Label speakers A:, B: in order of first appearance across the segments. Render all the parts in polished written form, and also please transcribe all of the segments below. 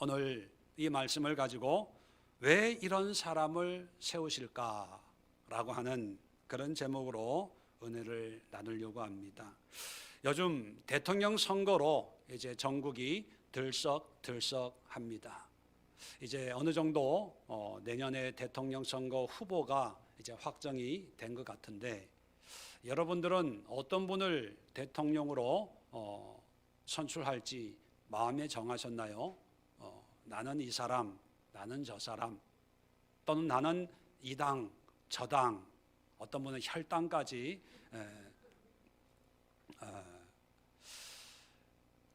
A: 오늘 이 말씀을 가지고 왜 이런 사람을 세우실까라고 하는 그런 제목으로 은혜를 나누려고 합니다. 요즘 대통령 선거로 이제 전국이 들썩들썩합니다. 이제 어느 정도 내년에 대통령 선거 후보가 이제 확정이 된 것 같은데, 여러분들은 어떤 분을 대통령으로 선출할지 마음에 정하셨나요? 나는 이 사람, 나는 저 사람, 또는 나는 이 당, 저 당, 어떤 분은 혈당까지.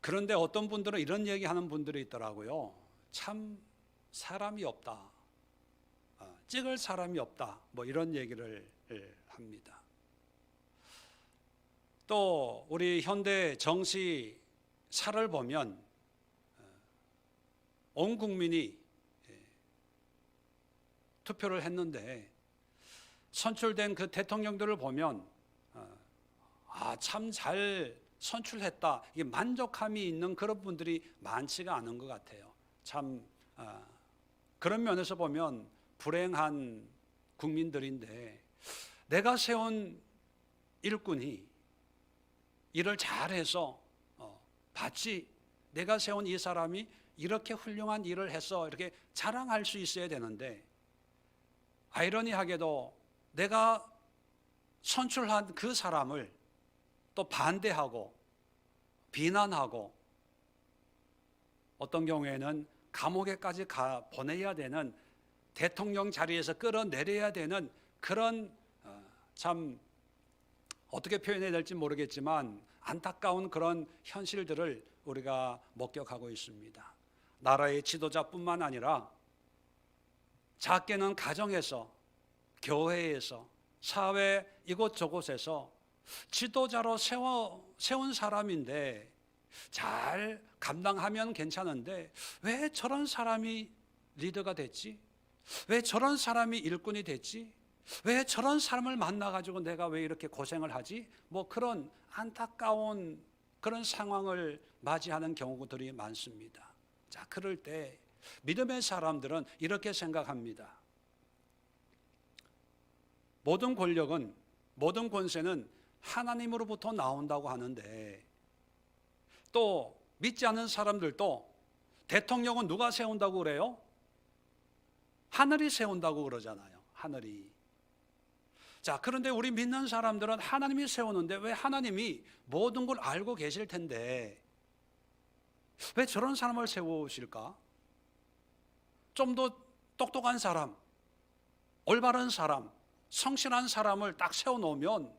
A: 그런데 어떤 분들은 이런 얘기하는 분들이 있더라고요. 참 사람이 없다, 찍을 사람이 없다, 뭐 이런 얘기를 합니다. 또 우리 현대 정치사를 보면 온 국민이 투표를 했는데 선출된 그 대통령들을 보면 참 잘 선출했다, 이게 만족함이 있는 그런 분들이 많지가 않은 것 같아요. 참 그런 면에서 보면 불행한 국민들인데, 내가 세운 일꾼이 일을 잘해서 봤지, 내가 세운 이 사람이 이렇게 훌륭한 일을 해서 이렇게 자랑할 수 있어야 되는데, 아이러니하게도 내가 선출한 그 사람을 또 반대하고 비난하고 어떤 경우에는 감옥에까지 보내야 되는, 대통령 자리에서 끌어내려야 되는 그런 참 어떻게 표현해야 될지 모르겠지만 안타까운 그런 현실들을 우리가 목격하고 있습니다. 나라의 지도자뿐만 아니라 작게는 가정에서, 교회에서, 사회 이곳저곳에서 지도자로 세운 사람인데 잘 감당하면 괜찮은데, 왜 저런 사람이 리더가 됐지? 왜 저런 사람이 일꾼이 됐지? 왜 저런 사람을 만나가지고 내가 왜 이렇게 고생을 하지? 뭐 그런 안타까운 그런 상황을 맞이하는 경우들이 많습니다. 자, 그럴 때 믿음의 사람들은 이렇게 생각합니다. 모든 권력은, 모든 권세는 하나님으로부터 나온다고 하는데, 또 믿지 않는 사람들도 대통령은 누가 세운다고 그래요? 하늘이 세운다고 그러잖아요. 하늘이. 자, 그런데 우리 믿는 사람들은 하나님이 세우는데, 왜 하나님이 모든 걸 알고 계실 텐데 왜 저런 사람을 세우실까? 좀 더 똑똑한 사람, 올바른 사람, 성실한 사람을 딱 세워놓으면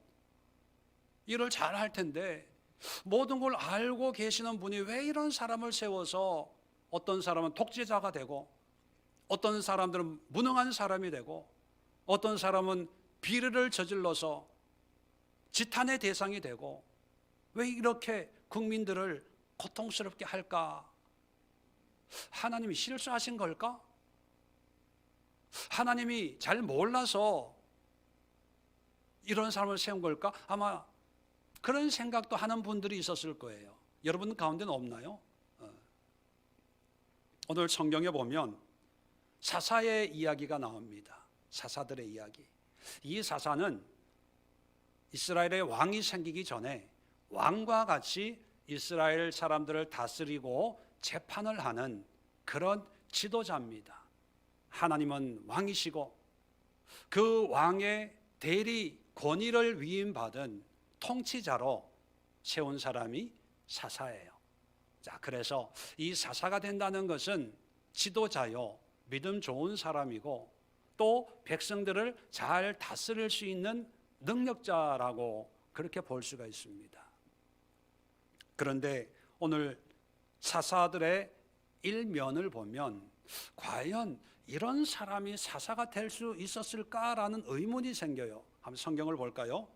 A: 일을 잘 할 텐데, 모든 걸 알고 계시는 분이 왜 이런 사람을 세워서 어떤 사람은 독재자가 되고, 어떤 사람들은 무능한 사람이 되고, 어떤 사람은 비리를 저질러서 지탄의 대상이 되고, 왜 이렇게 국민들을 고통스럽게 할까? 하나님이 실수하신 걸까? 하나님이 잘 몰라서 이런 사람을 세운 걸까? 아마 그런 생각도 하는 분들이 있었을 거예요. 여러분 가운데는 없나요? 오늘 성경에 보면 사사의 이야기가 나옵니다. 사사들의 이야기. 이 사사는 이스라엘의 왕이 생기기 전에 왕과 같이 이스라엘 사람들을 다스리고 재판을 하는 그런 지도자입니다. 하나님은 왕이시고 그 왕의 대리 권위를 위임받은 통치자로 세운 사람이 사사예요. 자, 그래서 이 사사가 된다는 것은 지도자요, 믿음 좋은 사람이고, 또 백성들을 잘 다스릴 수 있는 능력자라고 그렇게 볼 수가 있습니다. 그런데 오늘 사사들의 일면을 보면 과연 이런 사람이 사사가 될 수 있었을까라는 의문이 생겨요. 한번 성경을 볼까요?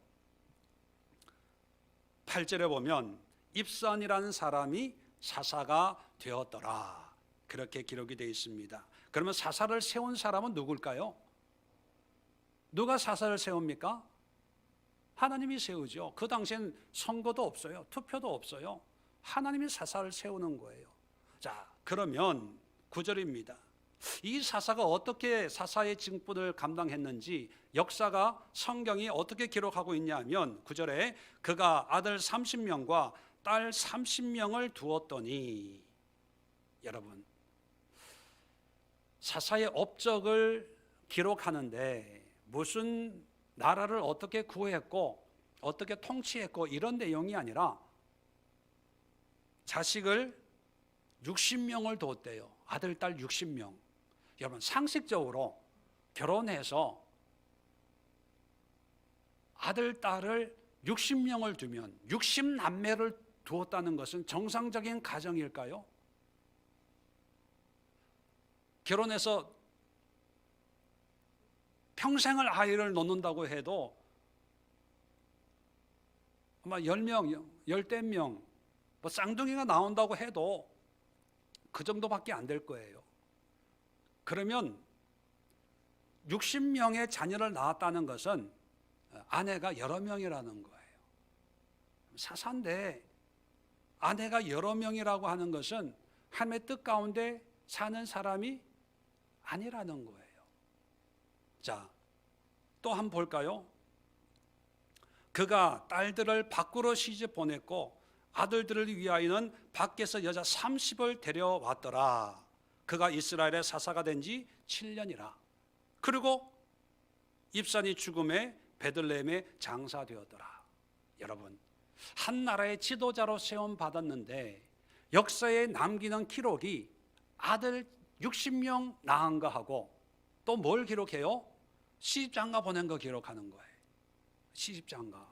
A: 8절에 보면 입선이라는 사람이 사사가 되었더라, 그렇게 기록이 되어 있습니다. 그러면 사사를 세운 사람은 누굴까요? 누가 사사를 세웁니까? 하나님이 세우죠. 그 당시엔 선거도 없어요. 투표도 없어요. 하나님이 사사를 세우는 거예요. 자, 그러면 9절입니다. 이 사사가 어떻게 사사의 직분을 감당했는지 역사가 성경이 어떻게 기록하고 있냐 하면 9절에 그가 아들 30명과 딸 30명을 두었더니, 여러분, 사사의 업적을 기록하는데 무슨 나라를 어떻게 구했고 어떻게 통치했고 이런 내용이 아니라 자식을 60명을 두었대요. 아들, 딸 60명. 여러분, 상식적으로 결혼해서 아들, 딸을 60명을 두면 60남매를 두었다는 것은 정상적인 가정일까요? 결혼해서 평생을 아이를 놓는다고 해도 아마 10명, 10명, 뭐 쌍둥이가 나온다고 해도 그 정도밖에 안 될 거예요. 그러면 60명의 자녀를 낳았다는 것은 아내가 여러 명이라는 거예요. 사사인데 아내가 여러 명이라고 하는 것은 하나님의 뜻 가운데 사는 사람이 아니라는 거예요. 자, 또 한번 볼까요? 그가 딸들을 밖으로 시집 보냈고 아들들을 위하여는 밖에서 여자 30을 데려왔더라. 그가 이스라엘의 사사가 된 지 7년이라. 그리고 입산이 죽음에 베들레헴에 장사되었더라. 여러분, 한 나라의 지도자로 세움 받았는데 역사에 남기는 기록이 아들 60명 낳은 거 하고 또 뭘 기록해요? 시집장가 보낸 거 기록하는 거예요. 시집장가.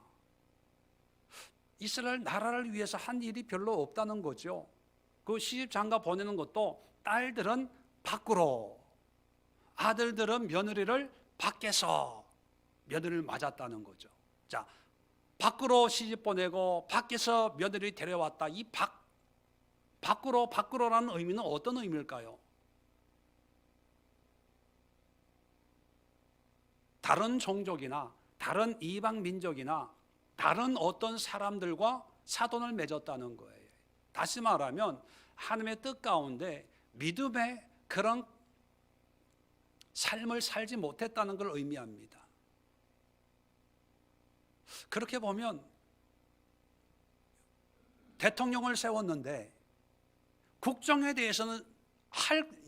A: 이스라엘 나라를 위해서 한 일이 별로 없다는 거죠. 그 시집장가 보내는 것도 딸들은 밖으로, 아들들은 며느리를 밖에서 며느리를 맞았다는 거죠. 자, 밖으로 시집 보내고 밖에서 며느리 데려왔다. 이 밖으로라는 의미는 어떤 의미일까요? 다른 종족이나 다른 이방 민족이나 다른 어떤 사람들과 사돈을 맺었다는 거예요. 다시 말하면 하나님의 뜻 가운데 믿음의 그런 삶을 살지 못했다는 걸 의미합니다. 그렇게 보면 대통령을 세웠는데 국정에 대해서는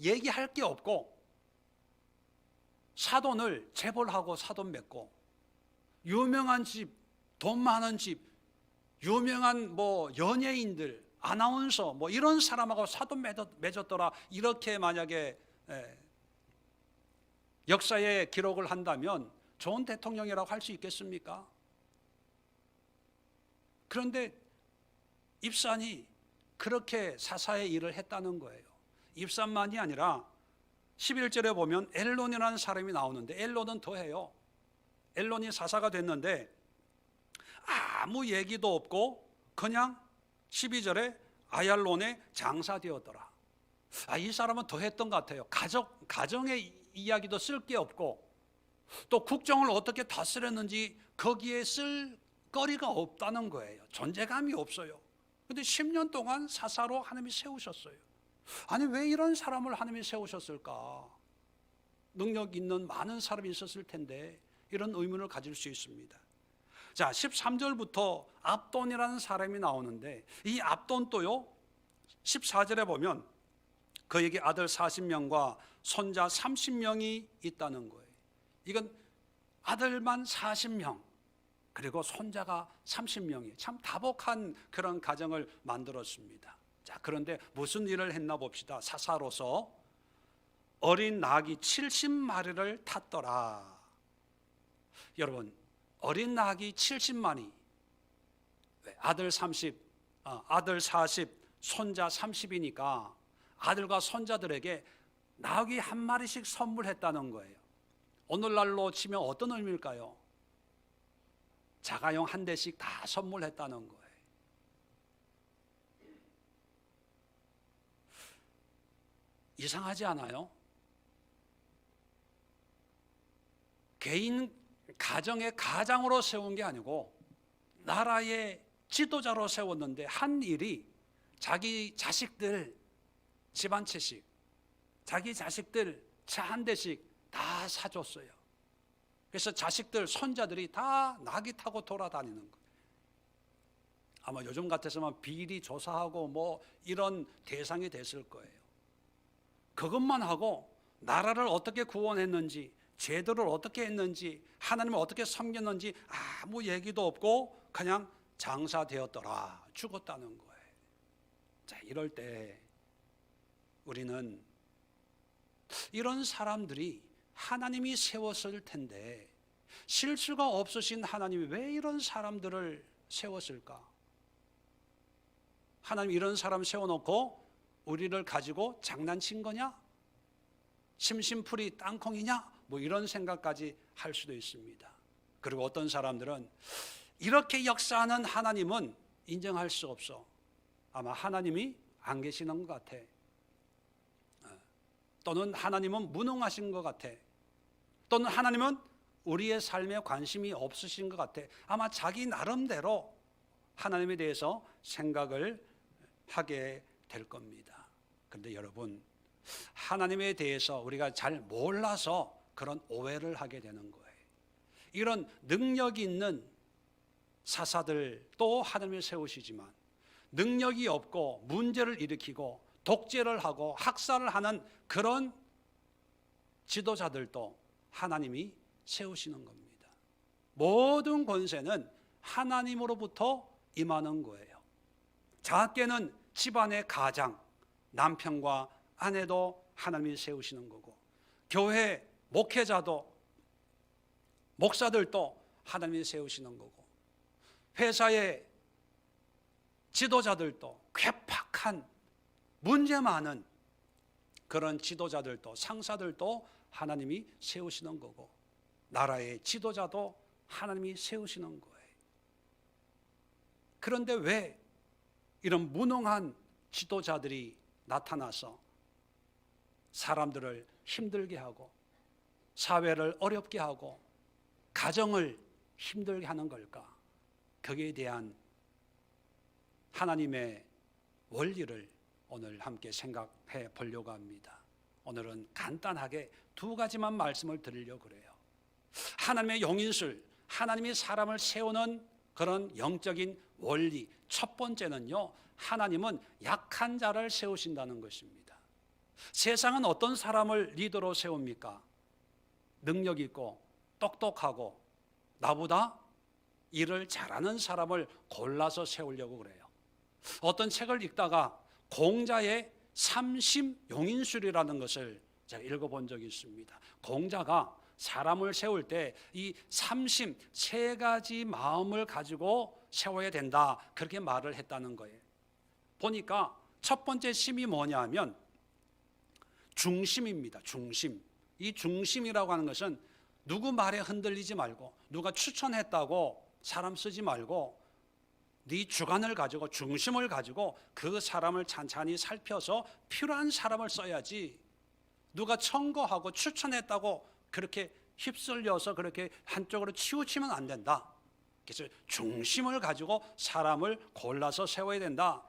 A: 얘기할 게 없고 사돈을 재벌하고 사돈 맺고 유명한 집, 돈 많은 집, 유명한 뭐 연예인들, 아나운서 뭐 이런 사람하고 사돈 맺었더라. 이렇게 만약에 역사에 기록을 한다면 좋은 대통령이라고 할 수 있겠습니까? 그런데 입산이 그렇게 사사의 일을 했다는 거예요. 입산만이 아니라 11절에 보면 엘론이라는 사람이 나오는데 엘론은 더해요. 엘론이 사사가 됐는데 아무 얘기도 없고 그냥 12절에 아얄론에 장사되었더라. 이 사람은 더했던 것 같아요. 가정의 이야기도 쓸 게 없고 또 국정을 어떻게 다스렸는지 거기에 쓸 거리가 없다는 거예요. 존재감이 없어요. 그런데 10년 동안 사사로 하나님이 세우셨어요. 아니 왜 이런 사람을 하나님이 세우셨을까? 능력 있는 많은 사람이 있었을 텐데 이런 의문을 가질 수 있습니다. 자, 13절부터 압돈이라는 사람이 나오는데 이 압돈도요 14절에 보면 그에게 아들 40명과 손자 30명이 있다는 거예요. 이건 아들만 40명 그리고 손자가 30명이 참 다복한 그런 가정을 만들었습니다. 자, 그런데 무슨 일을 했나 봅시다. 사사로서 어린 낙이 70마리를 탔더라. 여러분, 어린 낙이 70마리, 아들 30, 아들 40, 손자 30이니까 아들과 손자들에게 낙이 한 마리씩 선물했다는 거예요. 오늘날로 치면 어떤 의미일까요? 자가용 한 대씩 다 선물했다는 거예요. 이상하지 않아요? 개인 가정의 가장으로 세운 게 아니고 나라의 지도자로 세웠는데 한 일이 자기 자식들 집안 채식 자기 자식들 차 한 대씩 다 사줬어요. 그래서 자식들, 손자들이 다 나귀 타고 돌아다니는 거예요. 아마 요즘 같았으면 비리 조사하고 뭐 이런 대상이 됐을 거예요. 그것만 하고 나라를 어떻게 구원했는지, 제도를 어떻게 했는지, 하나님을 어떻게 섬겼는지 아무 얘기도 없고 그냥 장사되었더라, 죽었다는 거예요. 자, 이럴 때 우리는 이런 사람들이 하나님이 세웠을 텐데 실수가 없으신 하나님이 왜 이런 사람들을 세웠을까? 하나님 이런 사람 세워놓고 우리를 가지고 장난친 거냐? 심심풀이 땅콩이냐? 뭐 이런 생각까지 할 수도 있습니다. 그리고 어떤 사람들은 이렇게 역사하는 하나님은 인정할 수 없어. 아마 하나님이 안 계시는 것 같아. 또는 하나님은 무능하신 것 같아. 또는 하나님은 우리의 삶에 관심이 없으신 것 같아. 아마 자기 나름대로 하나님에 대해서 생각을 하게 될 겁니다. 그런데 여러분, 하나님에 대해서 우리가 잘 몰라서 그런 오해를 하게 되는 거예요. 이런 능력이 있는 사사들도 하나님이 세우시지만 능력이 없고 문제를 일으키고 독재를 하고 학살을 하는 그런 지도자들도 하나님이 세우시는 겁니다. 모든 권세는 하나님으로부터 임하는 거예요. 작게는 집안의 가장, 남편과 아내도 하나님이 세우시는 거고, 교회 목회자도, 목사들도 하나님이 세우시는 거고, 회사의 지도자들도, 괴팍한 문제 많은 그런 지도자들도, 상사들도 하나님이 세우시는 거고, 나라의 지도자도 하나님이 세우시는 거예요. 그런데 왜 이런 무능한 지도자들이 나타나서 사람들을 힘들게 하고 사회를 어렵게 하고 가정을 힘들게 하는 걸까? 거기에 대한 하나님의 원리를 오늘 함께 생각해 보려고 합니다. 오늘은 간단하게 두 가지만 말씀을 드리려고 그래요. 하나님의 용인술, 하나님이 사람을 세우는 그런 영적인 원리, 첫 번째는요, 하나님은 약한 자를 세우신다는 것입니다. 세상은 어떤 사람을 리더로 세웁니까? 능력 있고 똑똑하고 나보다 일을 잘하는 사람을 골라서 세우려고 그래요. 어떤 책을 읽다가 공자의 삼심용인술이라는 것을 제가 읽어본 적이 있습니다. 공자가 사람을 세울 때 이 삼심, 세 가지 마음을 가지고 세워야 된다, 그렇게 말을 했다는 거예요. 보니까 첫 번째 심이 뭐냐면 중심입니다. 중심. 이 중심이라고 하는 것은 누구 말에 흔들리지 말고, 누가 추천했다고 사람 쓰지 말고 네 주관을 가지고, 중심을 가지고 그 사람을 찬찬히 살펴서 필요한 사람을 써야지, 누가 청구하고 추천했다고 그렇게 휩쓸려서 그렇게 한쪽으로 치우치면 안 된다. 그래서 중심을 가지고 사람을 골라서 세워야 된다.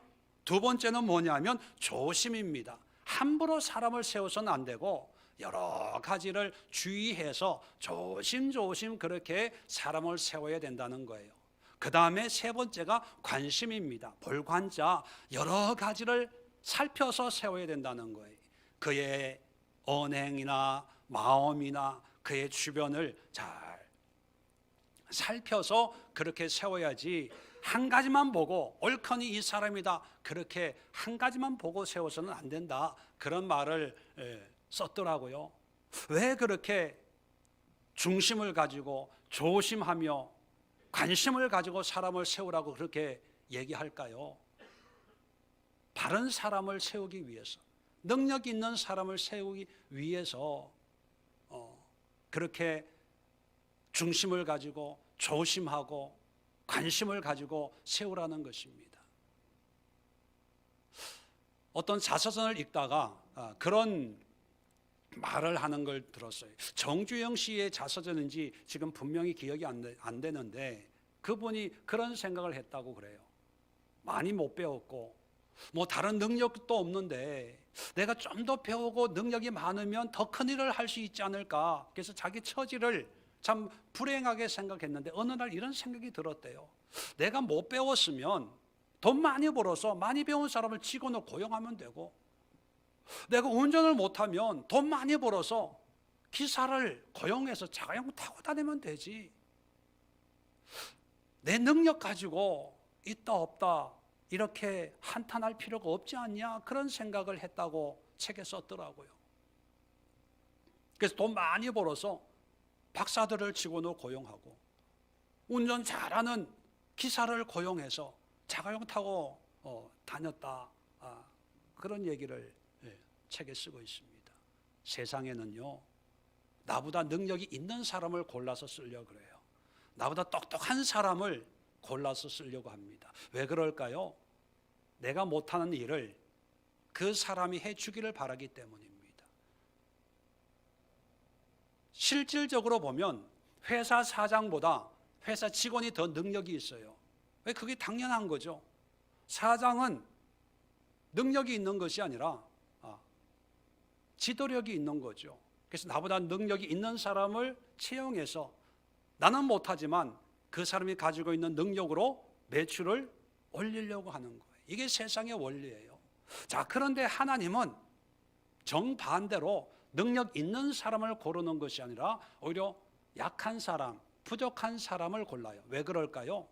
A: 두 번째는 뭐냐면 조심입니다. 함부로 사람을 세워서는 안 되고 여러 가지를 주의해서 조심조심 그렇게 사람을 세워야 된다는 거예요. 그 다음에 세 번째가 관심입니다. 볼관자, 여러 가지를 살펴서 세워야 된다는 거예요. 그의 언행이나 마음이나 그의 주변을 잘 살펴서 그렇게 세워야지, 한 가지만 보고 옳거니 이 사람이다, 그렇게 한 가지만 보고 세워서는 안 된다, 그런 말을 썼더라고요. 왜 그렇게 중심을 가지고 조심하며 관심을 가지고 사람을 세우라고 그렇게 얘기할까요? 바른 사람을 세우기 위해서, 능력 있는 사람을 세우기 위해서 그렇게 중심을 가지고 조심하고 관심을 가지고 세우라는 것입니다. 어떤 자서전을 읽다가 그런 말을 하는 걸 들었어요. 정주영 씨의 자서전인지 지금 분명히 기억이 안 되는데, 그분이 그런 생각을 했다고 그래요. 많이 못 배웠고 뭐 다른 능력도 없는데 내가 좀 더 배우고 능력이 많으면 더 큰 일을 할 수 있지 않을까. 그래서 자기 처지를 참 불행하게 생각했는데 어느 날 이런 생각이 들었대요. 내가 못 배웠으면 돈 많이 벌어서 많이 배운 사람을 직원으로 고용하면 되고, 내가 운전을 못하면 돈 많이 벌어서 기사를 고용해서 자가용 타고 다니면 되지. 내 능력 가지고 있다 없다 이렇게 한탄할 필요가 없지 않냐, 그런 생각을 했다고 책에 썼더라고요. 그래서 돈 많이 벌어서 박사들을 직원으로 고용하고 운전 잘하는 기사를 고용해서 자가용 타고 다녔다, 그런 얘기를 책에 쓰고 있습니다. 세상에는요, 나보다 능력이 있는 사람을 골라서 쓰려고 그래요. 나보다 똑똑한 사람을 골라서 쓰려고 합니다. 왜 그럴까요? 내가 못하는 일을 그 사람이 해주기를 바라기 때문입니다. 실질적으로 보면 회사 사장보다 회사 직원이 더 능력이 있어요. 왜? 그게 당연한 거죠. 사장은 능력이 있는 것이 아니라 지도력이 있는 거죠. 그래서 나보다 능력이 있는 사람을 채용해서 나는 못하지만 그 사람이 가지고 있는 능력으로 매출을 올리려고 하는 거예요. 이게 세상의 원리예요. 자, 그런데 하나님은 정반대로 능력 있는 사람을 고르는 것이 아니라 오히려 약한 사람, 부족한 사람을 골라요. 왜 그럴까요?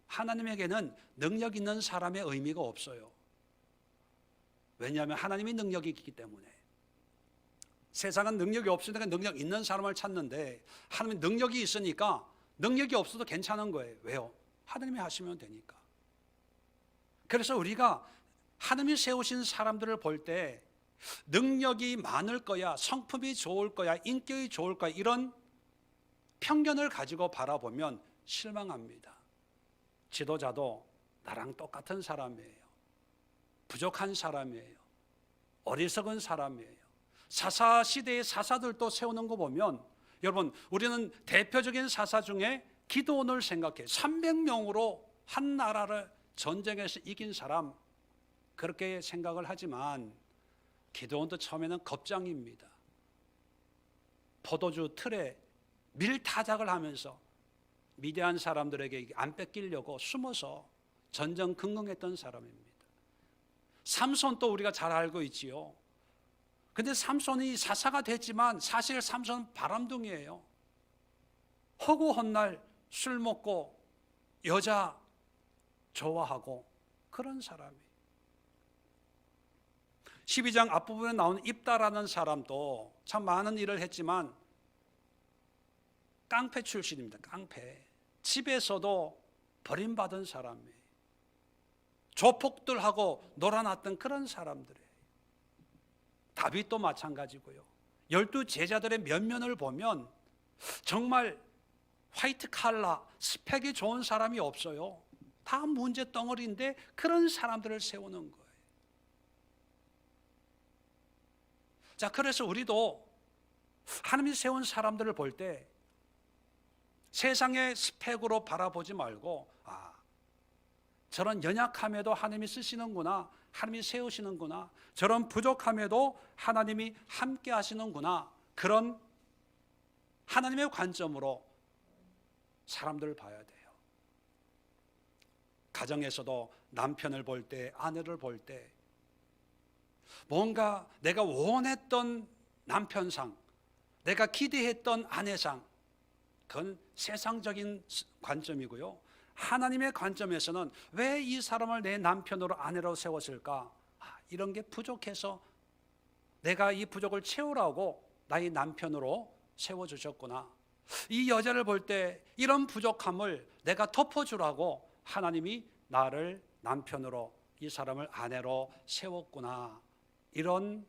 A: 하나님에게는 능력 있는 사람의 의미가 없어요. 왜냐하면 하나님이 능력이 있기 때문에. 세상은 능력이 없으니까 능력 있는 사람을 찾는데, 하나님은 능력이 있으니까 능력이 없어도 괜찮은 거예요. 왜요? 하나님이 하시면 되니까. 그래서 우리가 하나님이 세우신 사람들을 볼 때 능력이 많을 거야, 성품이 좋을 거야, 인격이 좋을 거야, 이런 편견을 가지고 바라보면 실망합니다. 지도자도 나랑 똑같은 사람이에요. 부족한 사람이에요. 어리석은 사람이에요. 사사 시대의 사사들도 세우는 거 보면, 여러분, 우리는 대표적인 사사 중에 기드온을 생각해요. 300명으로 한 나라를 전쟁에서 이긴 사람, 그렇게 생각을 하지만 기드온도 처음에는 겁장입니다. 포도주 틀에 밀타작을 하면서 미디안 사람들에게 안 뺏기려고 숨어서 전전긍긍했던 사람입니다. 삼손도 우리가 잘 알고 있지요. 근데 삼손이 사사가 됐지만 사실 삼손은 바람둥이에요. 허구헌날 술 먹고 여자 좋아하고 그런 사람이에요. 12장 앞부분에 나오는 입다라는 사람도 참 많은 일을 했지만 깡패 출신입니다. 깡패. 집에서도 버림받은 사람이에요. 조폭들하고 놀아났던 그런 사람들이에요. 다윗도 마찬가지고요. 12 제자들의 면면을 보면 정말 화이트 칼라, 스펙이 좋은 사람이 없어요. 다 문제 덩어리인데 그런 사람들을 세우는 거예요. 자, 그래서 우리도 하나님이 세운 사람들을 볼 때 세상의 스펙으로 바라보지 말고, 저런 연약함에도 하나님이 쓰시는구나, 하나님이 세우시는구나, 저런 부족함에도 하나님이 함께 하시는구나, 그런 하나님의 관점으로 사람들을 봐야 돼요. 가정에서도 남편을 볼 때, 아내를 볼 때 뭔가 내가 원했던 남편상, 내가 기대했던 아내상, 그건 세상적인 관점이고요. 하나님의 관점에서는 왜 이 사람을 내 남편으로 아내로 세웠을까? 이런 게 부족해서 내가 이 부족을 채우라고 나의 남편으로 세워주셨구나. 이 여자를 볼 때 이런 부족함을 내가 덮어주라고 하나님이 나를 남편으로, 이 사람을 아내로 세웠구나. 이런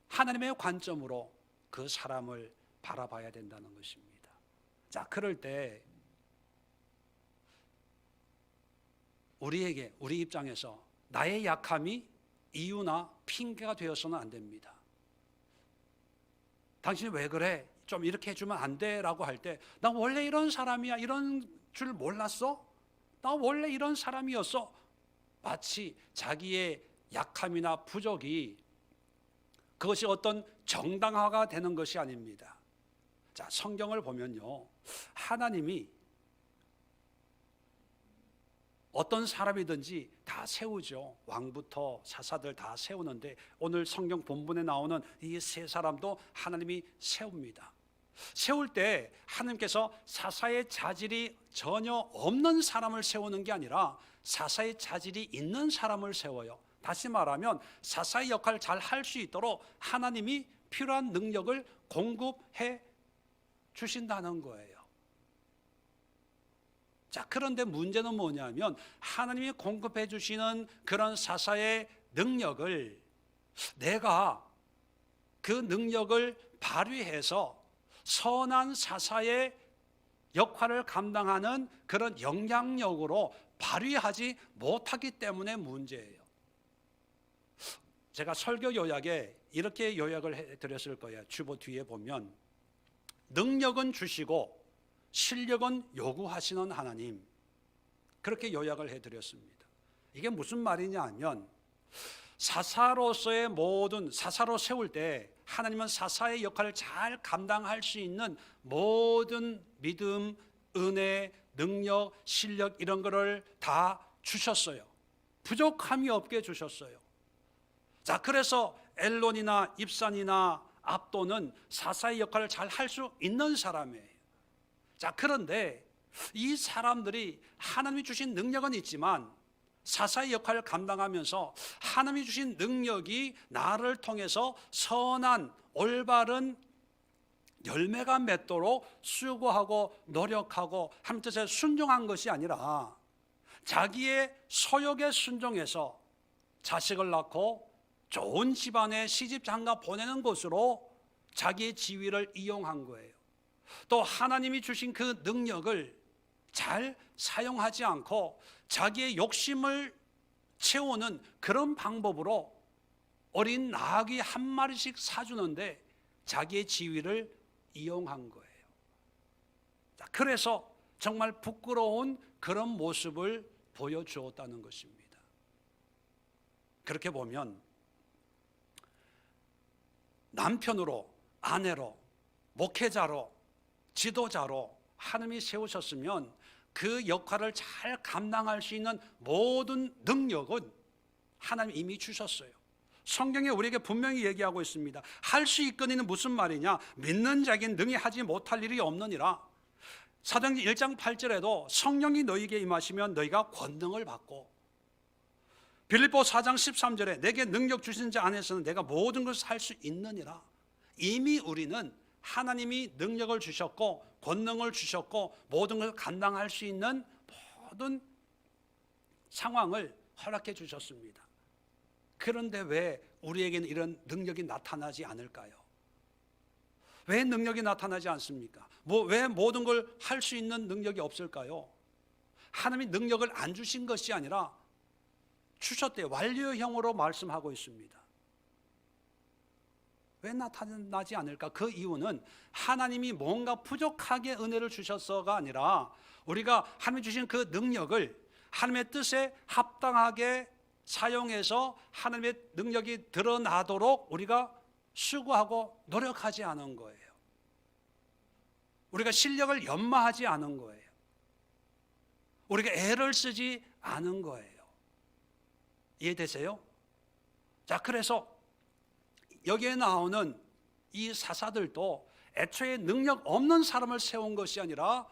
A: 하나님의 관점으로 그 사람을 바라봐야 된다는 것입니다. 자, 그럴 때 우리에게, 우리 입장에서 나의 약함이 이유나 핑계가 되어서는 안 됩니다. 당신이 왜 그래? 좀 이렇게 해주면 안 돼? 라고 할 때, 나 원래 이런 사람이야, 이런 줄 몰랐어? 나 원래 이런 사람이었어? 마치 자기의 약함이나 부족이 그것이 어떤 정당화가 되는 것이 아닙니다. 자, 성경을 보면요, 하나님이 어떤 사람이든지 다 세우죠. 왕부터 사사들 다 세우는데 오늘 성경 본문에 나오는 이 세 사람도 하나님이 세웁니다. 세울 때 하나님께서 사사의 자질이 전혀 없는 사람을 세우는 게 아니라 사사의 자질이 있는 사람을 세워요. 다시 말하면 사사의 역할을 잘 할 수 있도록 하나님이 필요한 능력을 공급해 주신다는 거예요. 자, 그런데 문제는 뭐냐면 하나님이 공급해 주시는 그런 사사의 능력을 내가 그 능력을 발휘해서 선한 사사의 역할을 감당하는 그런 영향력으로 발휘하지 못하기 때문에 문제예요. 제가 설교 요약에 이렇게 요약을 해드렸을 거예요. 주보 뒤에 보면 능력은 주시고 실력은 요구하시는 하나님, 그렇게 요약을 해드렸습니다. 이게 무슨 말이냐 하면 사사로서의 모든 사사로 세울 때 하나님은 사사의 역할을 잘 감당할 수 있는 모든 믿음, 은혜, 능력, 실력 이런 거를 다 주셨어요. 부족함이 없게 주셨어요. 자, 그래서 엘론이나 입산이나 압도는 사사의 역할을 잘 할 수 있는 사람이에요. 자, 그런데 이 사람들이 하나님이 주신 능력은 있지만 사사의 역할을 감당하면서 하나님이 주신 능력이 나를 통해서 선한 올바른 열매가 맺도록 수고하고 노력하고 하나님 뜻에 순종한 것이 아니라 자기의 소욕에 순종해서 자식을 낳고 좋은 집안에 시집 장가 보내는 것으로 자기의 지위를 이용한 거예요. 또 하나님이 주신 그 능력을 잘 사용하지 않고 자기의 욕심을 채우는 그런 방법으로 어린 나귀 한 마리씩 사주는데 자기의 지위를 이용한 거예요. 그래서 정말 부끄러운 그런 모습을 보여주었다는 것입니다. 그렇게 보면 남편으로, 아내로, 목회자로, 지도자로 하나님이 세우셨으면 그 역할을 잘 감당할 수 있는 모든 능력은 하나님이 이미 주셨어요. 성경에 우리에게 분명히 얘기하고 있습니다. 할 수 있거니는 무슨 말이냐? 믿는 자에겐 능히 하지 못할 일이 없느니라. 사도행전 1장 8절에도 성령이 너희에게 임하시면 너희가 권능을 받고, 빌립보 4장 13절에 내게 능력 주신 자 안에서는 내가 모든 것을 할 수 있느니라. 이미 우리는 하나님이 능력을 주셨고 권능을 주셨고 모든 것을 감당할 수 있는 모든 상황을 허락해 주셨습니다. 그런데 왜 우리에게는 이런 능력이 나타나지 않을까요? 왜 능력이 나타나지 않습니까? 왜 모든 걸 할 수 있는 능력이 없을까요? 하나님이 능력을 안 주신 것이 아니라 주셨대요. 완료형으로 말씀하고 있습니다. 왜 나타나지 않을까? 그 이유는 하나님이 뭔가 부족하게 은혜를 주셔서가 아니라 우리가 하나님이 주신 그 능력을 하나님의 뜻에 합당하게 사용해서 하나님의 능력이 드러나도록 우리가 수고하고 노력하지 않은 거예요. 우리가 실력을 연마하지 않은 거예요. 우리가 애를 쓰지 않은 거예요. 이해되세요? 자, 그래서 여기에 나오는 이 사사들도 애초에 능력 없는 사람을 세운 것이 아니라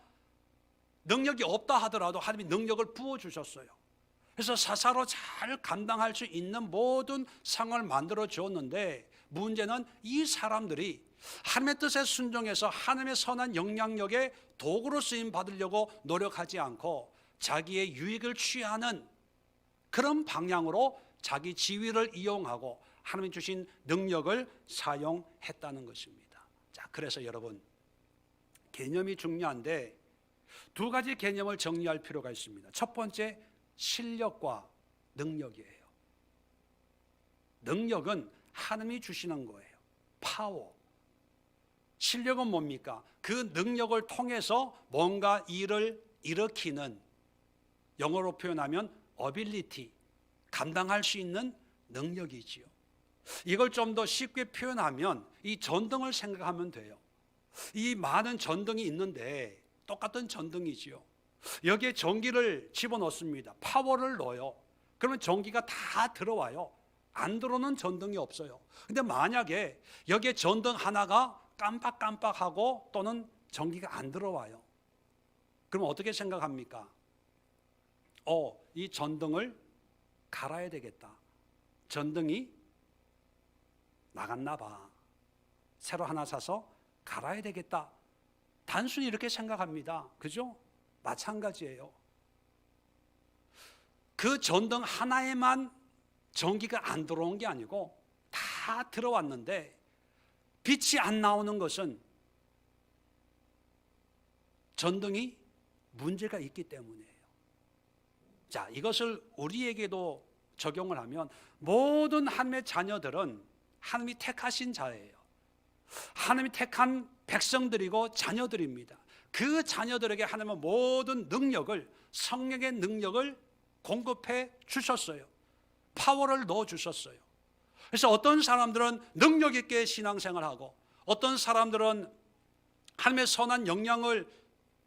A: 능력이 없다 하더라도 하나님이 능력을 부어주셨어요. 그래서 사사로 잘 감당할 수 있는 모든 상황을 만들어 주었는데 문제는 이 사람들이 하나님의 뜻에 순종해서 하나님의 선한 영향력에 도구로 쓰임 받으려고 노력하지 않고 자기의 유익을 취하는 그런 방향으로 자기 지위를 이용하고 하나님 주신 능력을 사용했다는 것입니다. 자, 그래서 여러분, 개념이 중요한데 두 가지 개념을 정리할 필요가 있습니다. 첫 번째, 실력과 능력이에요. 능력은 하나님이 주시는 거예요. 파워. 실력은 뭡니까? 그 능력을 통해서 뭔가 일을 일으키는, 영어로 표현하면 ability, 감당할 수 있는 능력이지요. 이걸 좀 더 쉽게 표현하면 이 전등을 생각하면 돼요. 이 많은 전등이 있는데 똑같은 전등이지요. 여기에 전기를 집어넣습니다. 파워를 넣어요. 그러면 전기가 다 들어와요. 안 들어오는 전등이 없어요. 근데 만약에 여기에 전등 하나가 깜빡깜빡하고 또는 전기가 안 들어와요. 그럼 어떻게 생각합니까? 이 전등을 갈아야 되겠다. 전등이 나갔나 봐. 새로 하나 사서 갈아야 되겠다. 단순히 이렇게 생각합니다. 그죠? 마찬가지예요. 그 전등 하나에만 전기가 안 들어온 게 아니고 다 들어왔는데 빛이 안 나오는 것은 전등이 문제가 있기 때문이에요. 자, 이것을 우리에게도 적용을 하면 모든 하나님의 자녀들은 하나님이 택하신 자예요. 하나님이 택한 백성들이고 자녀들입니다. 그 자녀들에게 하나님은 모든 능력을, 성령의 능력을 공급해 주셨어요. 파워를 넣어 주셨어요. 그래서 어떤 사람들은 능력 있게 신앙생활하고 어떤 사람들은 하나님의 선한 영향을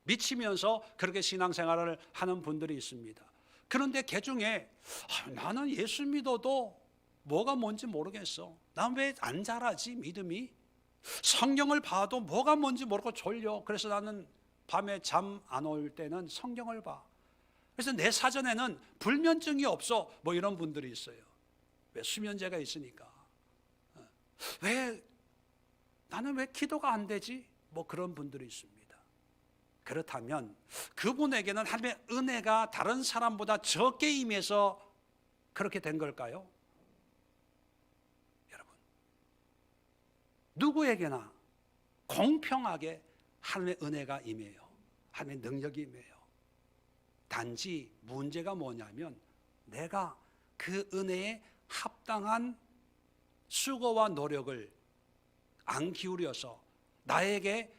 A: 미치면서 그렇게 신앙생활을 하는 분들이 있습니다. 그런데 그 중에 나는 예수 믿어도 뭐가 뭔지 모르겠어. 난 왜 안 자라지 믿음이? 성경을 봐도 뭐가 뭔지 모르고 졸려. 그래서 나는 밤에 잠 안 올 때는 성경을 봐. 그래서 내 사전에는 불면증이 없어. 뭐 이런 분들이 있어요. 왜? 수면제가 있으니까. 왜 나는 왜 기도가 안 되지? 뭐 그런 분들이 있습니다. 그렇다면 그분에게는 하나님의 은혜가 다른 사람보다 적게 임해서 그렇게 된 걸까요? 여러분, 누구에게나 공평하게 하나님의 은혜가 임해요. 하나님의 능력이 임해요. 단지 문제가 뭐냐면 내가 그 은혜에 합당한 수고와 노력을 안 기울여서 나에게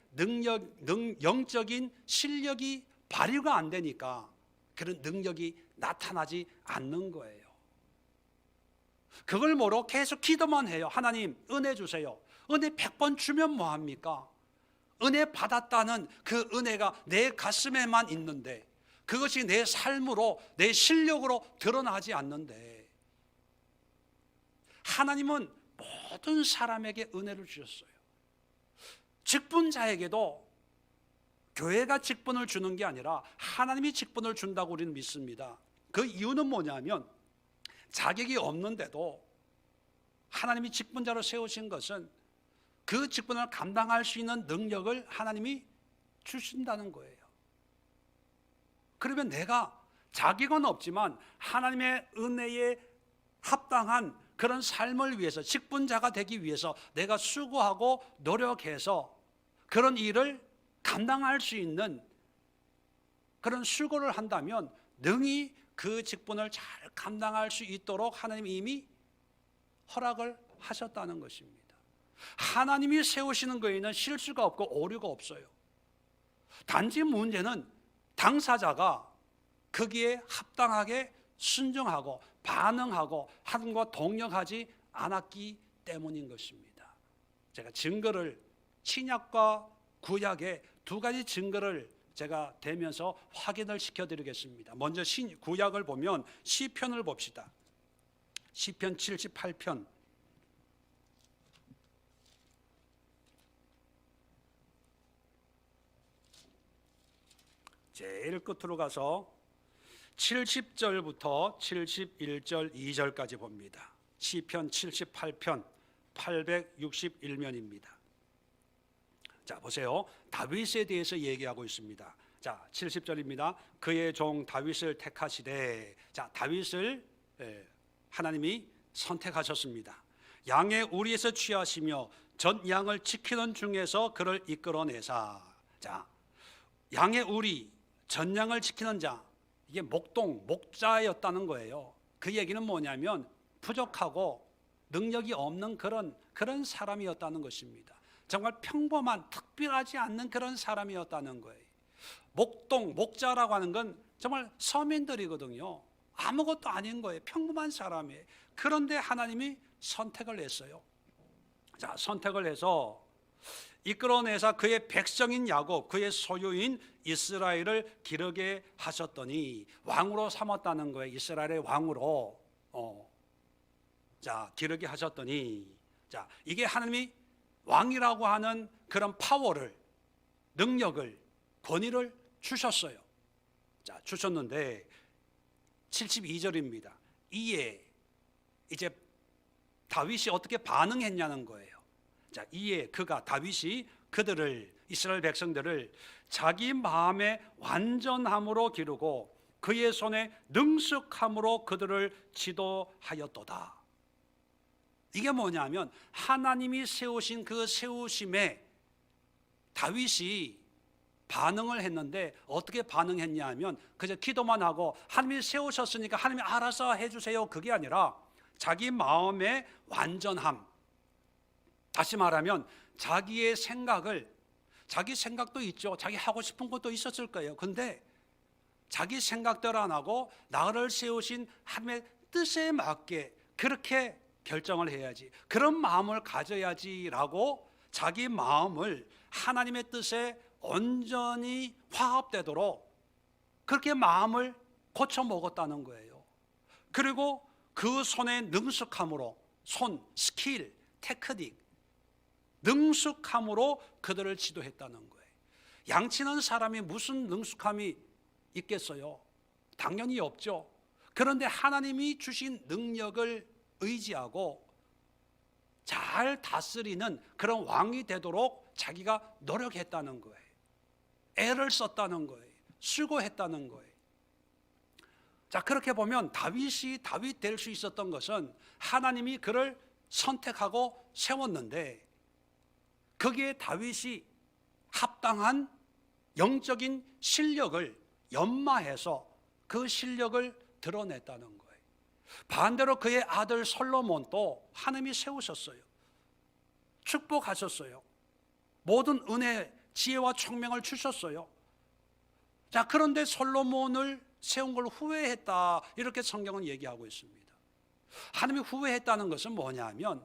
A: 영적인 실력이 발휘가 안 되니까 그런 능력이 나타나지 않는 거예요. 그걸 모르고 계속 기도만 해요. 하나님 은혜 주세요. 은혜 100번 주면 뭐합니까? 은혜 받았다는 그 은혜가 내 가슴에만 있는데 그것이 내 삶으로 내 실력으로 드러나지 않는데 하나님은 모든 사람에게 은혜를 주셨어요. 직분자에게도 교회가 직분을 주는 게 아니라 하나님이 직분을 준다고 우리는 믿습니다. 그 이유는 뭐냐면 자격이 없는데도 하나님이 직분자로 세우신 것은 그 직분을 감당할 수 있는 능력을 하나님이 주신다는 거예요. 그러면 내가 자격은 없지만 하나님의 은혜에 합당한 그런 삶을 위해서 직분자가 되기 위해서 내가 수고하고 노력해서 그런 일을 감당할 수 있는 그런 수고를 한다면 능히 그 직분을 잘 감당할 수 있도록 하나님이 이미 허락을 하셨다는 것입니다. 하나님이 세우시는 거에는 실수가 없고 오류가 없어요. 단지 문제는 당사자가 거기에 합당하게 순종하고 반응하고 하나님과 동력하지 않았기 때문인 것입니다. 제가 증거를 신약과 구약의 두 가지 증거를 제가 대면서 확인을 시켜드리겠습니다. 먼저 구약을 보면 시편을 봅시다. 시편 78편 제일 끝으로 가서 70절부터 71절 2절까지 봅니다. 시편 78편 861면입니다. 자, 보세요. 다윗에 대해서 얘기하고 있습니다. 자, 70절입니다. 그의 종 다윗을 택하시되, 자, 다윗을 하나님이 선택하셨습니다. 양의 우리에서 취하시며 전 양을 지키는 중에서 그를 이끌어내사. 자, 양의 우리, 전 양을 지키는 자, 이게 목자였다는 거예요. 그 얘기는 뭐냐면 부족하고 능력이 없는 그런 사람이었다는 것입니다. 정말 평범한 특별하지 않는 그런 사람이었다는 거예요. 목자라고 하는 건 정말 서민들이거든요. 아무것도 아닌 거예요. 평범한 사람이에요. 그런데 하나님이 선택을 했어요. 자, 선택을 해서 이끌어내서 그의 백성인 야곱, 그의 소유인 이스라엘을 기르게 하셨더니 왕으로 삼았다는 거예요. 이스라엘의 왕으로 자, 기르게 하셨더니, 자, 이게 하나님이 왕이라고 하는 그런 파워를, 능력을, 권위를 주셨어요. 자, 주셨는데 72절입니다. 이에 이제 다윗이 어떻게 반응했냐는 거예요. 자, 이에 그가, 다윗이 그들을, 이스라엘 백성들을 자기 마음의 완전함으로 기르고 그의 손에 능숙함으로 그들을 지도하였도다. 이게 뭐냐면 하나님이 세우신 그 세우심에 다윗이 반응을 했는데, 어떻게 반응했냐 하면 그저 기도만 하고 하나님이 세우셨으니까 하나님이 알아서 해주세요, 그게 아니라 자기 마음의 완전함, 다시 말하면 자기의 생각을, 자기 생각도 있죠. 자기 하고 싶은 것도 있었을 거예요. 근데 자기 생각대로 안 하고 나를 세우신 하나님의 뜻에 맞게 그렇게 결정을 해야지, 그런 마음을 가져야지라고 자기 마음을 하나님의 뜻에 온전히 화합되도록 그렇게 마음을 고쳐 먹었다는 거예요. 그리고 그 손의 능숙함으로, 손, 스킬, 테크닉, 능숙함으로 그들을 지도했다는 거예요. 양치는 사람이 무슨 능숙함이 있겠어요? 당연히 없죠. 그런데 하나님이 주신 능력을 의지하고 잘 다스리는 그런 왕이 되도록 자기가 노력했다는 거예요. 애를 썼다는 거예요. 수고했다는 거예요. 자, 그렇게 보면 다윗이 다윗 될 수 있었던 것은 하나님이 그를 선택하고 세웠는데, 거기에 다윗이 합당한 영적인 실력을 연마해서 그 실력을 드러냈다는 거예요. 반대로 그의 아들 솔로몬도 하나님이 세우셨어요. 축복하셨어요. 모든 은혜, 지혜와 총명을 주셨어요. 자, 그런데 솔로몬을 세운 걸 후회했다, 이렇게 성경은 얘기하고 있습니다. 하나님이 후회했다는 것은 뭐냐면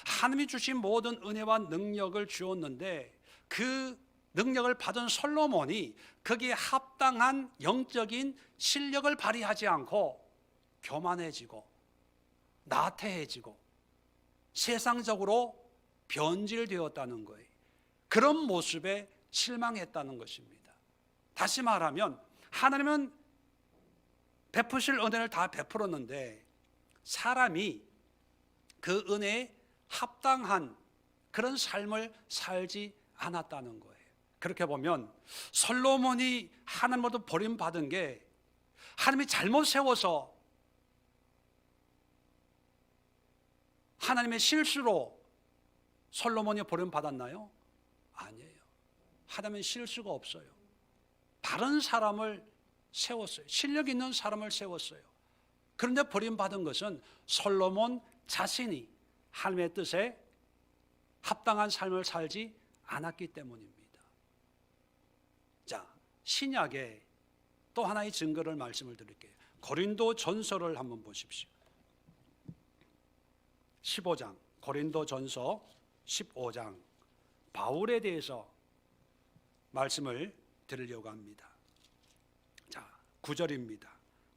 A: 하나님이 주신 모든 은혜와 능력을 주었는데 그 능력을 받은 솔로몬이 거기에 합당한 영적인 실력을 발휘하지 않고 교만해지고 나태해지고 세상적으로 변질되었다는 거예요. 그런 모습에 실망했다는 것입니다. 다시 말하면 하나님은 베푸실 은혜를 다 베풀었는데 사람이 그 은혜에 합당한 그런 삶을 살지 않았다는 거예요. 그렇게 보면 솔로몬이 하나님으로부터 버림받은 게 하나님이 잘못 세워서, 하나님의 실수로 솔로몬이 버림받았나요? 아니에요. 하나님은 실수가 없어요. 바른 사람을 세웠어요. 실력 있는 사람을 세웠어요. 그런데 버림받은 것은 솔로몬 자신이 하나님의 뜻에 합당한 삶을 살지 않았기 때문입니다. 자, 신약에 또 하나의 증거를 말씀을 드릴게요. 고린도 전서를 한번 보십시오. 15장, 고린도 전서 15장, 바울에 대해서 말씀을 드리려고 합니다. 자, 9절입니다.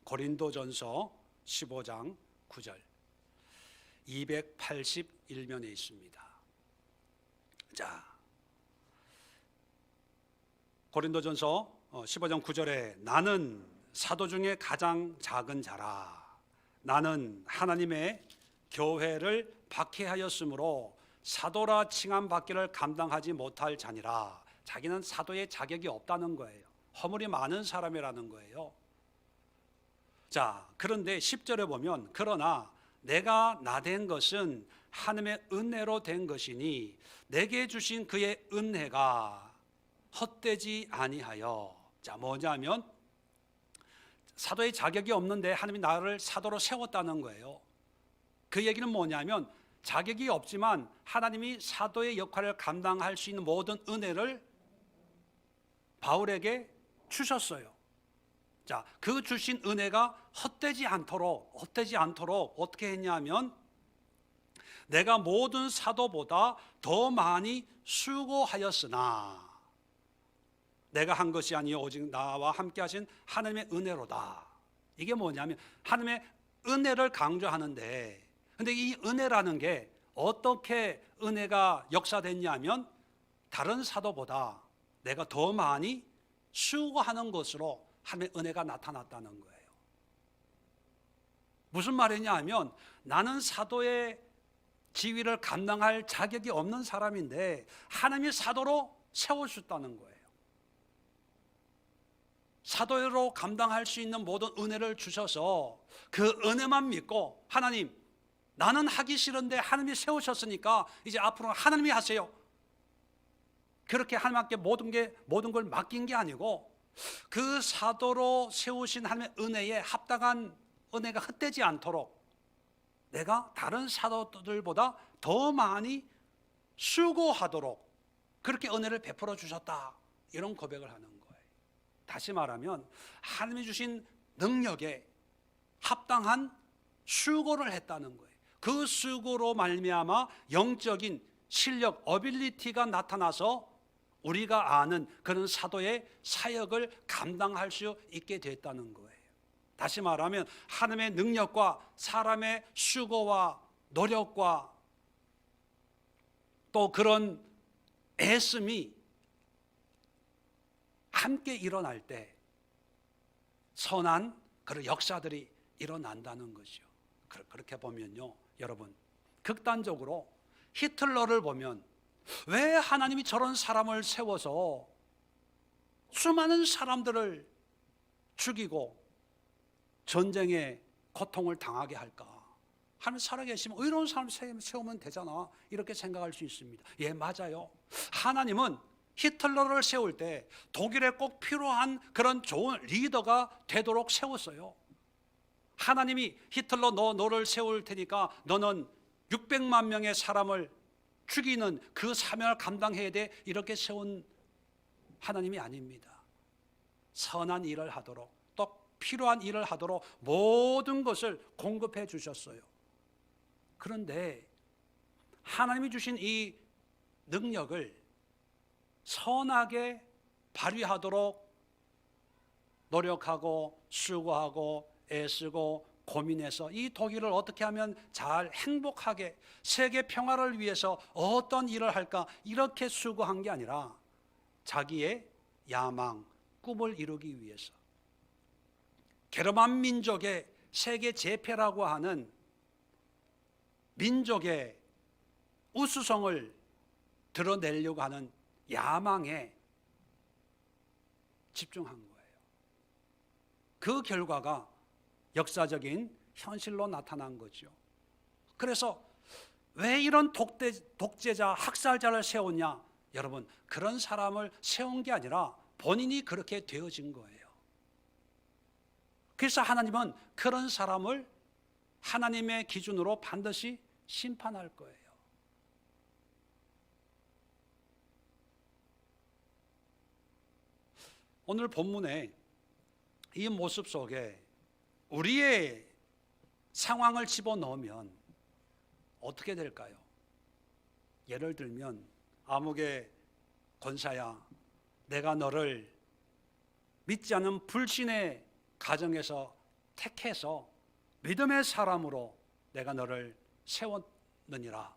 A: 고린도 전서 15장 9절, 281면에 있습니다. 자, 고린도전서 15장 9절에 나는 사도 중에 가장 작은 자라. 나는 하나님의 교회를 박해하였으므로 사도라 칭함받기를 감당하지 못할 자니라. 자기는 사도의 자격이 없다는 거예요. 허물이 많은 사람이라는 거예요. 자, 그런데 10절에 보면 그러나 내가 나된 것은 하나님의 은혜로 된 것이니 내게 주신 그의 은혜가 헛되지 아니하여. 자, 뭐냐면 사도의 자격이 없는데 하나님이 나를 사도로 세웠다는 거예요. 그 얘기는 뭐냐면 자격이 없지만 하나님이 사도의 역할을 감당할 수 있는 모든 은혜를 바울에게 주셨어요. 자, 그 주신 은혜가 헛되지 않도록 어떻게 했냐면 내가 모든 사도보다 더 많이 수고하였으나 내가 한 것이 아니요 오직 나와 함께 하신 하나님의 은혜로다. 이게 뭐냐면 하나님의 은혜를 강조하는데, 근데 이 은혜라는 게 어떻게 은혜가 역사됐냐면 다른 사도보다 내가 더 많이 수고하는 것으로 하나님의 은혜가 나타났다는 거예요. 무슨 말이냐 하면 나는 사도의 지위를 감당할 자격이 없는 사람인데 하나님이 사도로 세워주셨다는 거예요. 사도로 감당할 수 있는 모든 은혜를 주셔서 그 은혜만 믿고 하나님, 나는 하기 싫은데 하나님이 세우셨으니까 이제 앞으로 하나님이 하세요. 그렇게 하나님께 모든 걸 맡긴 게 아니고 그 사도로 세우신 하나님의 은혜에 합당한 은혜가 헛되지 않도록 내가 다른 사도들보다 더 많이 수고하도록 그렇게 은혜를 베풀어 주셨다, 이런 고백을 하는 거예요. 다시 말하면 하나님이 주신 능력에 합당한 수고를 했다는 거예요. 그 수고로 말미암아 영적인 실력, 어빌리티가 나타나서 우리가 아는 그런 사도의 사역을 감당할 수 있게 됐다는 거예요. 다시 말하면 하나님의 능력과 사람의 수고와 노력과 또 그런 애씀이 함께 일어날 때 선한 그런 역사들이 일어난다는 것이요. 그렇게 보면요, 여러분, 극단적으로 히틀러를 보면 왜 하나님이 저런 사람을 세워서 수많은 사람들을 죽이고 전쟁의 고통을 당하게 할까? 하나님 살아계시면 의로운 사람 세우면 되잖아, 이렇게 생각할 수 있습니다. 예, 맞아요. 하나님은 히틀러를 세울 때 독일에 꼭 필요한 그런 좋은 리더가 되도록 세웠어요. 하나님이 히틀러 너를 세울 테니까 너는 600만 명의 사람을 죽이는 그 사명을 감당해야 돼, 이렇게 세운 하나님이 아닙니다. 선한 일을 하도록 또 필요한 일을 하도록 모든 것을 공급해 주셨어요. 그런데 하나님이 주신 이 능력을 선하게 발휘하도록 노력하고 수고하고 애쓰고 고민해서 이 독일을 어떻게 하면 잘 행복하게 세계 평화를 위해서 어떤 일을 할까, 이렇게 수고한 게 아니라 자기의 야망, 꿈을 이루기 위해서 게르만 민족의 세계 제패라고 하는 민족의 우수성을 드러내려고 하는 야망에 집중한 거예요. 그 결과가 역사적인 현실로 나타난 거죠. 그래서 왜 이런 독재자, 학살자를 세웠냐? 여러분, 그런 사람을 세운 게 아니라 본인이 그렇게 되어진 거예요. 그래서 하나님은 그런 사람을 하나님의 기준으로 반드시 심판할 거예요. 오늘 본문에 이 모습 속에 우리의 상황을 집어넣으면 어떻게 될까요? 예를 들면 아무개 권사야, 내가 너를 믿지 않는 불신의 가정에서 택해서 믿음의 사람으로 내가 너를 세웠느니라.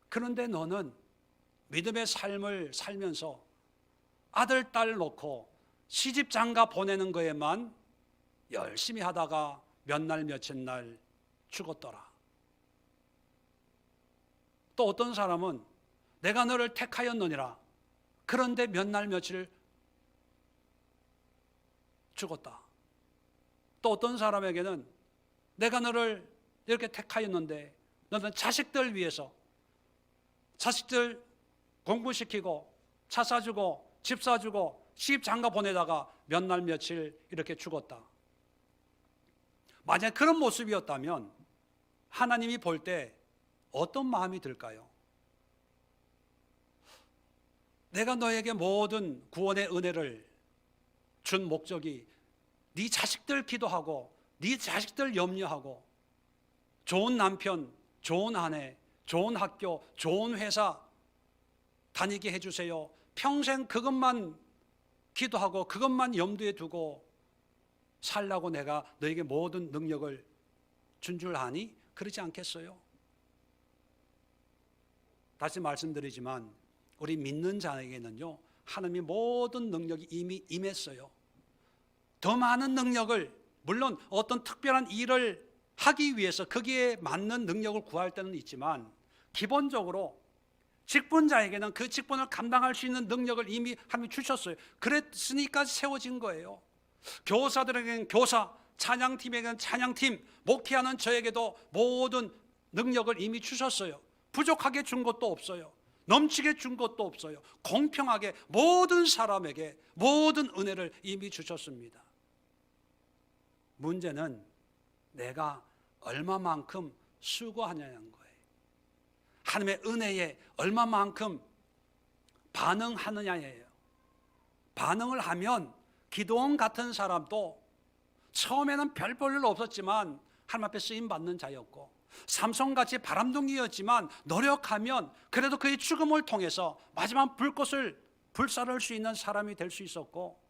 A: 그런데 너는 믿음의 삶을 살면서 아들, 딸 놓고 시집 장가 보내는 거에만 열심히 하다가 몇 날 며칠 날 죽었더라. 또 어떤 사람은 내가 너를 택하였느니라. 그런데 몇 날 며칠 죽었다. 또 어떤 사람에게는 내가 너를 이렇게 택하였는데 너는 자식들 위해서 자식들 공부시키고 차 사주고 집 사주고 시집 장가 보내다가 몇 날 며칠 이렇게 죽었다. 만약 그런 모습이었다면 하나님이 볼 때 어떤 마음이 들까요? 내가 너에게 모든 구원의 은혜를 준 목적이 네 자식들 기도하고 네 자식들 염려하고 좋은 남편, 좋은 아내, 좋은 학교, 좋은 회사 다니게 해주세요. 평생 그것만 기도하고 그것만 염두에 두고 살라고 내가 너에게 모든 능력을 준 줄 아니? 그러지 않겠어요? 다시 말씀드리지만 우리 믿는 자에게는요, 하나님의 모든 능력이 이미 임했어요. 더 많은 능력을, 물론 어떤 특별한 일을 하기 위해서 거기에 맞는 능력을 구할 때는 있지만 기본적으로 직분자에게는 그 직분을 감당할 수 있는 능력을 이미 하나님이 주셨어요. 그랬으니까 세워진 거예요. 교사들에게는 교사, 찬양팀에게는 찬양팀, 목회하는 저에게도 모든 능력을 이미 주셨어요. 부족하게 준 것도 없어요. 넘치게 준 것도 없어요. 공평하게 모든 사람에게 모든 은혜를 이미 주셨습니다. 문제는 내가 얼마만큼 수고하냐는 거예요. 하나님의 은혜에 얼마만큼 반응하느냐예요. 반응을 하면 기도원 같은 사람도 처음에는 별 볼 일 없었지만 하나님 앞에 쓰임받는 자였고, 삼손같이 바람둥이였지만 노력하면 그래도 그의 죽음을 통해서 마지막 불사를 수 있는 사람이 될 수 있었고,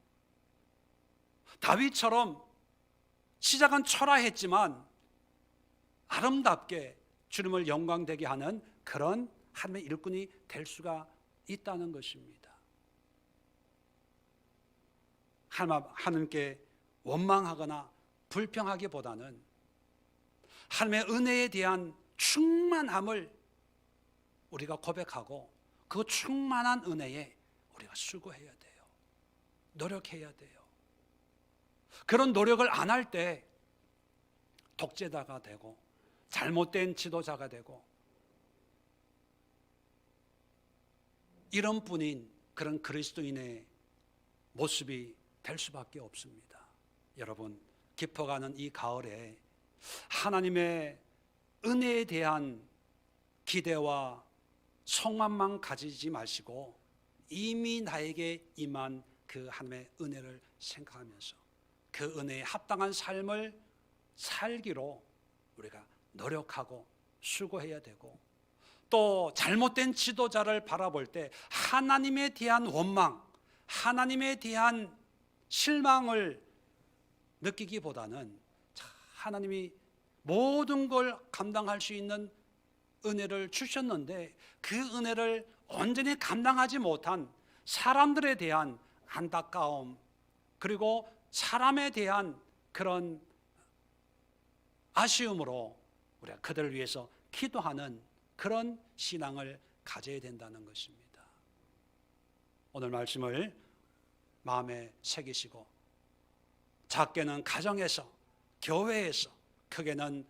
A: 다윗처럼 시작은 초라했지만 아름답게 주님을 영광되게 하는 그런 하나님의 일꾼이 될 수가 있다는 것입니다. 하나님께 원망하거나 불평하기보다는 하나님의 은혜에 대한 충만함을 우리가 고백하고 그 충만한 은혜에 우리가 수고해야 돼요. 노력해야 돼요. 그런 노력을 안 할 때 독재자가 되고 잘못된 지도자가 되고 이런 뿐인 그런 그리스도인의 모습이 될 수밖에 없습니다. 여러분, 깊어가는 이 가을에 하나님의 은혜에 대한 기대와 소망만 가지지 마시고 이미 나에게 임한 그 하나님의 은혜를 생각하면서 그 은혜에 합당한 삶을 살기로 우리가 노력하고 수고해야 되고, 또 잘못된 지도자를 바라볼 때 하나님에 대한 원망, 하나님에 대한 실망을 느끼기보다는 하나님이 모든 걸 감당할 수 있는 은혜를 주셨는데 그 은혜를 온전히 감당하지 못한 사람들에 대한 안타까움, 그리고 사람에 대한 그런 아쉬움으로 우리가 그들을 위해서 기도하는 그런 신앙을 가져야 된다는 것입니다. 오늘 말씀을 마음에 새기시고 작게는 가정에서, 교회에서, 크게는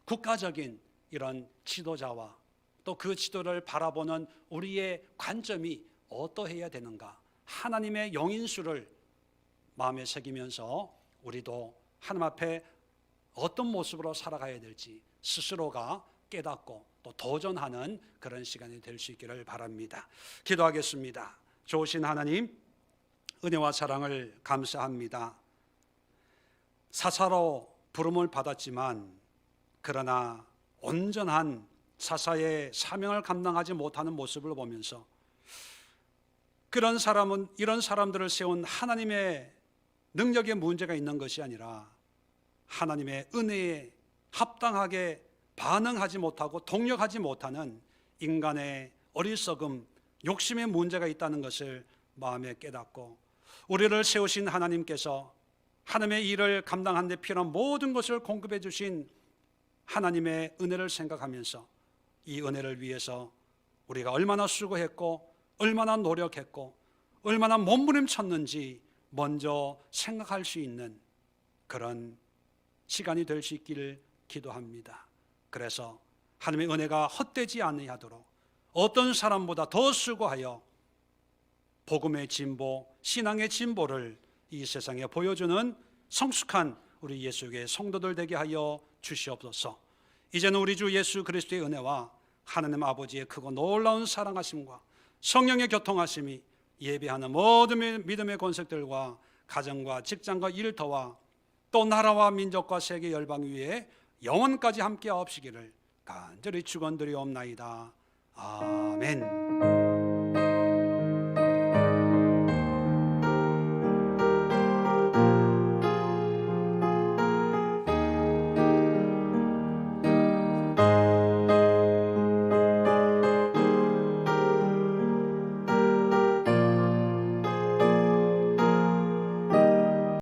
A: 국가적인 이런 지도자와 또 그 지도를 바라보는 우리의 관점이 어떠해야 되는가, 하나님의 영인수를 마음에 새기면서 우리도 하나님 앞에 어떤 모습으로 살아가야 될지 스스로가 깨닫고 또 도전하는 그런 시간이 될 수 있기를 바랍니다. 기도하겠습니다. 좋으신 하나님, 은혜와 사랑을 감사합니다. 사사로 부름을 받았지만 그러나 온전한 사사의 사명을 감당하지 못하는 모습을 보면서 그런 사람은 이런 사람들을 세운 하나님의 능력에 문제가 있는 것이 아니라 하나님의 은혜에 합당하게 반응하지 못하고 동력하지 못하는 인간의 어리석음, 욕심의 문제가 있다는 것을 마음에 깨닫고, 우리를 세우신 하나님께서 하나님의 일을 감당하는 데 필요한 모든 것을 공급해 주신 하나님의 은혜를 생각하면서 이 은혜를 위해서 우리가 얼마나 수고했고 얼마나 노력했고 얼마나 몸부림쳤는지 먼저 생각할 수 있는 그런 시간이 될 수 있기를 기도합니다. 그래서 하나님의 은혜가 헛되지 아니하도록 어떤 사람보다 더 수고하여 복음의 진보, 신앙의 진보를 이 세상에 보여주는 성숙한 우리 예수의 성도들 되게 하여 주시옵소서. 이제는 우리 주 예수 그리스도의 은혜와 하나님 아버지의 크고 놀라운 사랑하심과 성령의 교통하심이 예배하는 모든 믿음의 권색들과 가정과 직장과 일터와 또 나라와 민족과 세계 열방 위에 영원까지 함께 하옵시기를 간절히 축원드리옵나이다. 아멘.